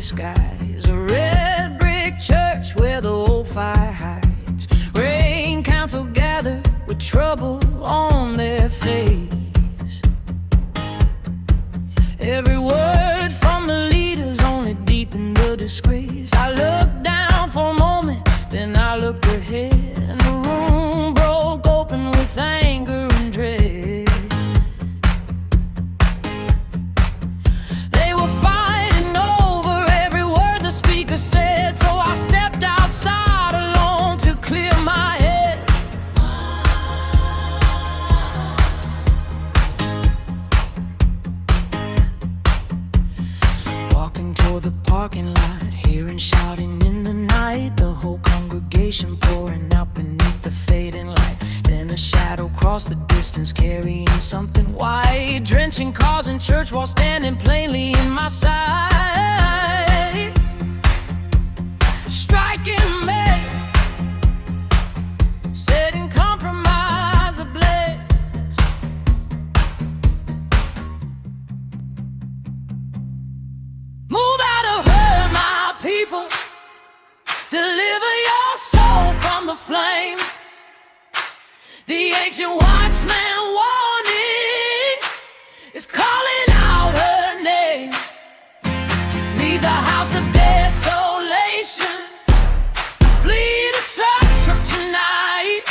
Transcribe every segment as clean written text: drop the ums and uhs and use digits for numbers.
skies, a red brick church where the old fire hides. Rain council gather with trouble on their face. Every word from the leaders only deepened the disgrace. I looked down for a moment, then I looked ahead, and the room broke open with anger and dread. They were fighting over every word the speaker said, so I stepped outside alone to clear my head. Walking toward the parking lot, hearing shouting in the night, the whole congregation pouring out beneath the fading light. Then a shadow crossed the distance, carrying something white, drenching cars and church walls standing plainly in my sight. Striking me, setting compromise ablaze. Move out of her, my people. Deliver your soul from the flame. The ancient watchman warning is calling out her name. Leave the house of desolation, flee destruction tonight.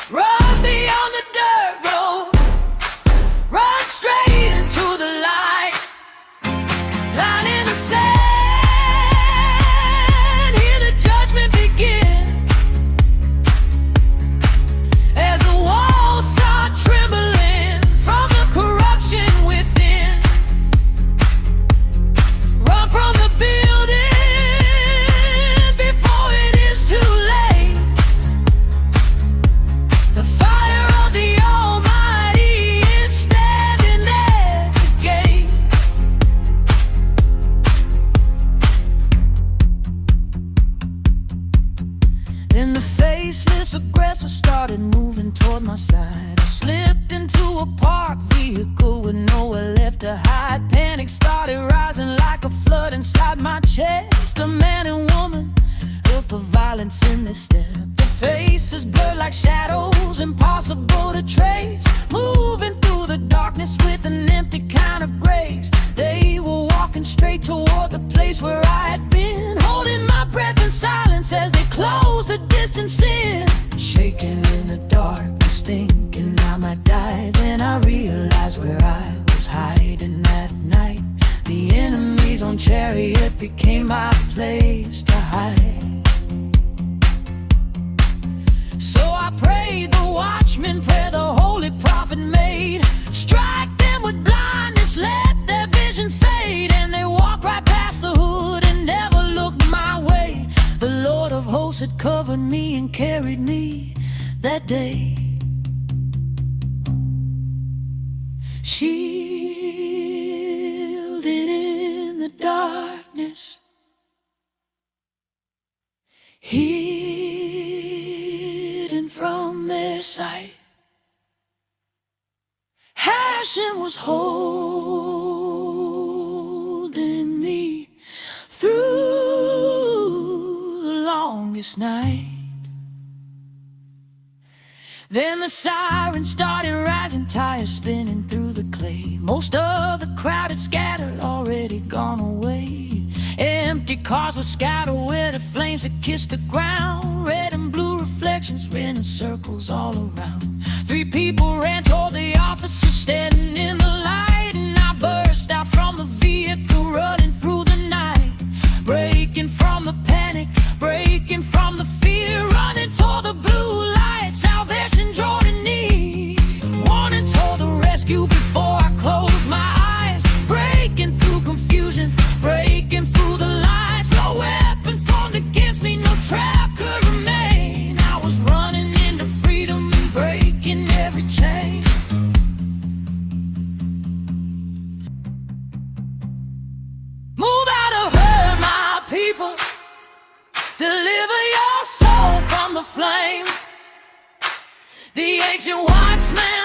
Run beyond the dirt road, run straight into the light. Line in the sand, hear the judgment begin. As the walls start trembling from the corruption within. Run from the building before it is too late. The fire of the Almighty is standing at the gate. Then the faceless aggressor started moving toward my side. I slipped into a parked vehicle with nowhere left to hide. Panic started rising like a flood inside my chest. A man and woman, felt the violence in their step. Their faces blurred like shadows, impossible to trace. Moving through the darkness with an empty kind of grace. They were walking straight toward the place where I had been, holding my breath in silence as they closed the distance in. Shaking in the darkness, thinking I might die. Then I realized where I was hiding that night. The enemy's own chariot became my place to hide. So I prayed the watchman prayer the holy prophet made. Strike them with blindness, let their vision fade. And they walked right past the hood and never looked my way. The Lord of hosts had covered me and carried me that day. Shielded in the darkness, hidden from their sight. Hashem was holding me through the longest night. Then the sirens started rising, tires spinning through the clay. Most of the crowd had scattered, already gone away. Empty cars were scattered where the flames had kissed the ground. Red and blue reflections ran in circles all around. 3 people ran toward the officer standing in the light, and I burst out from the vehicle, running through the night. Breaking from the panic, breaking from the fear, running toward the blue light. Salvation drawn to knee, wanting toward the rescue before I close my eyes. Breaking through confusion, breaking through the lies. No weapon formed against me, no trap could remain. I was running into freedom and breaking every chain. Move out of her, my people. Deliver your soul from the flame. The ancient watchman